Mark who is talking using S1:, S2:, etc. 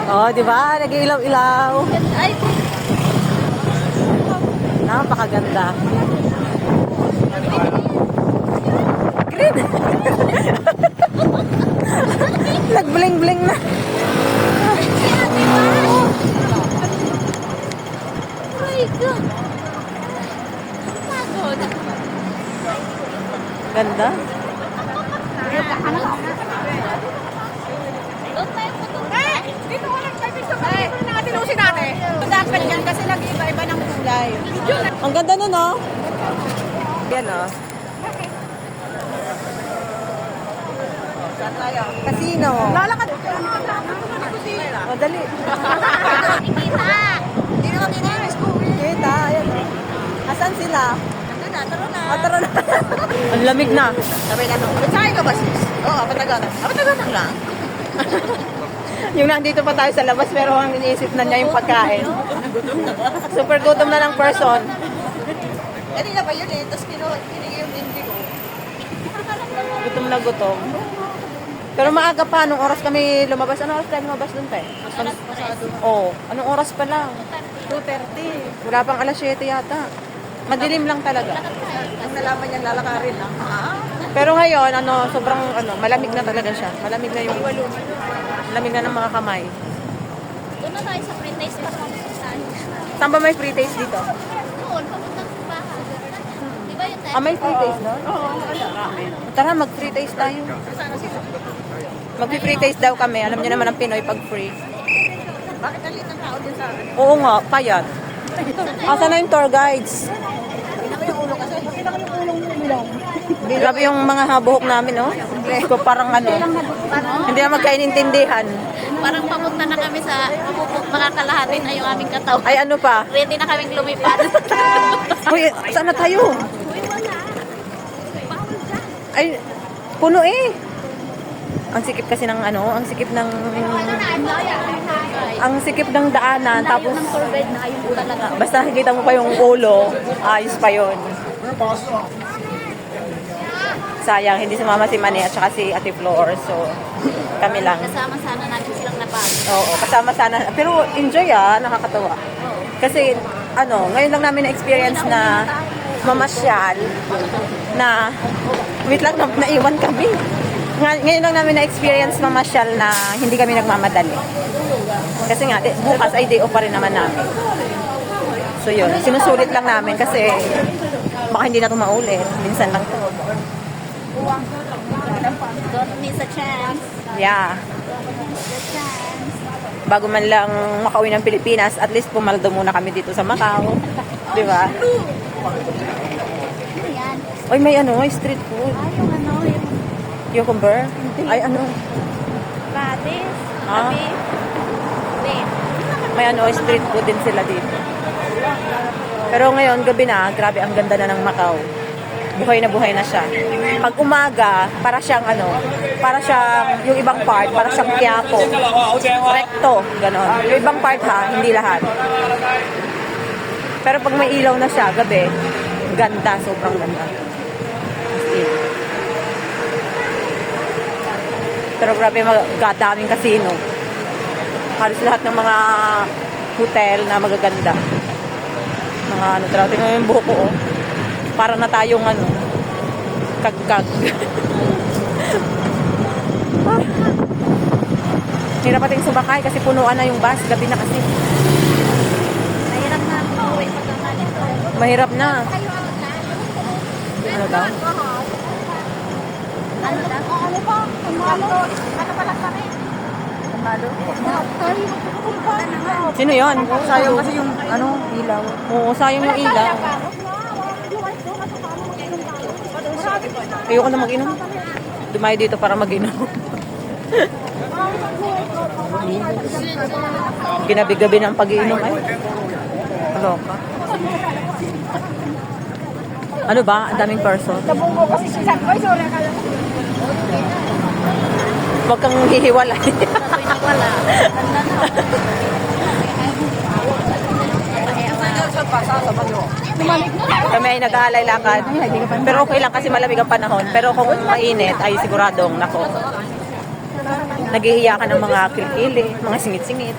S1: Oh, di ba? Nag-ilaw-ilaw.
S2: Ay,
S1: Napakaganda. Green. Nag-bling-bling na.
S2: my God. Pagod.
S1: Ganda.
S2: Doon tayo po doon.
S3: Dito ko lang tayo sa dito na tinusin natin. Dapat yan kasi nag-iba-iba ng kulay.
S1: Ang ganda nun, no? Yan, no?
S3: Saan tayo?
S1: Casino.
S3: Lalakad.
S1: Madali.
S2: Kita.
S3: Hindi naman kiniris ko.
S1: Kita, ayan. Asan sila?
S3: Nandun na, taro na.
S1: Tara na. Ang lamig na.
S3: Sabi na, saan ka ba sis? Oo, apataganan. Apataganan lang.
S1: Yung nandito pa tayo sa labas pero ang iniisip na niya yung pagkain. Super gutom na ng person.
S3: Kanina ba yun eh? Tapos kinigay yung hindi ko.
S1: Gutom na gutom. Pero maaga pa, anong oras kami lumabas? Anong oras tayo lumabas dun tayo? Oo, anong oras pa lang? 2:30. Wala pang alas 7 yata. Madilim lang talaga.
S3: Ang nalaman niyang lalakarin lang.
S1: Pero ngayon, sobrang malamig na talaga siya. Malamig na yung malamig na ng mga kamay.
S2: Doon na tayo sa pre-taste pa kung saan.
S1: Saan ba may free taste dito?
S2: Doon, papuntang bahay. Di ba yung tayo?
S1: May free taste no? Oo, tara, mag-free taste tayo. Mag-free taste daw kami. Alam niyo naman ang Pinoy pag free.
S3: Bakit nalit ang tao din sa akin?
S1: Oo nga, payat. Asa na yung tour guides?
S3: Pinaka yung ulo kasi. Pinaka yung ulong bilang.
S1: Grabe yung mga habuhok namin, no? Ko parang hindi na magkaintindihan.
S2: Parang papunta na kami sa makakalahati na yung aming katawan.
S1: Ay, ano pa?
S2: Ready na kaming lumipad.
S1: Uy, saan na tayo? Ay, puno eh. Ang sikip kasi ng ang sikip ng daanan, tapos
S2: Yung tour guide na ayun po talaga.
S1: basta nakikita mo pa yung ulo, ayos pa yun. Sayang, hindi sumama si Manny at saka si Ate Flor, so kami lang.
S2: Kasama sana natin silang napagod.
S1: Oo, kasama sana. Pero enjoy nakakatawa. Kasi, ngayon lang namin na-experience na mamasyal na, wait lang, naiwan kami. Ngayon lang namin na-experience mamasyal na hindi kami nagmamadali. Kasi nga, bukas ay day off pa rin naman namin. So yun, sinusulit lang namin kasi baka hindi na ito maulit. Minsan lang ito.
S2: Don't miss a chance.
S1: Yeah.
S2: The chance.
S1: Bago man lang makauwi ng Pilipinas, at least pumaldo muna kami dito sa Macau. Di ba?
S2: Ano yan?
S1: Oy, may street food.
S2: Ay, yung
S1: Cucumber? Ay,
S2: Patis.
S1: Ah?
S2: Tabi. Wait.
S1: May street food din sila dito. Pero ngayon, gabi na, grabe, ang ganda na ng Macau. Buhay na siya. Pag umaga, para siyang yung ibang part, para siyang Quiapo. Recto, ganon. Yung ibang part hindi lahat. Pero pag may ilaw na siya, gabi, ganda, sobrang ganda. Pero grabe, daming casino. Halos lahat ng mga hotel na magaganda. Mga tingnan yung buhok ko, para na tayong kagkag. Hirap nating sumakay kasi punuan na yung bus. Gabi na kasi.
S2: Mahirap na pauwi pagkakalito.
S1: Mahirap na. Ano daw?
S2: Ano daw?
S3: Ano pa? Ano pala sa akin?
S1: Sino yon?
S3: Sayang kasi yung ilaw.
S1: Oo, sayang yung ilaw. Ayoko na mag-inom. Dumayo dito para mag-inom. Ginabi-gabi ng pag-iinom ay. Kaloka. Ano ba? Ang daming person.
S3: Nabunggo kasi si San. Ay, sorry.
S1: Huwag kang hihiwalay.
S2: Sabi na wala. Ganda na.
S1: Kami ay nag-aalay lakad. Pero okay lang kasi malamig ang panahon. Pero kung mainit ay siguradong nako. Naghihiya ka ng mga kilikili, mga singit-singit.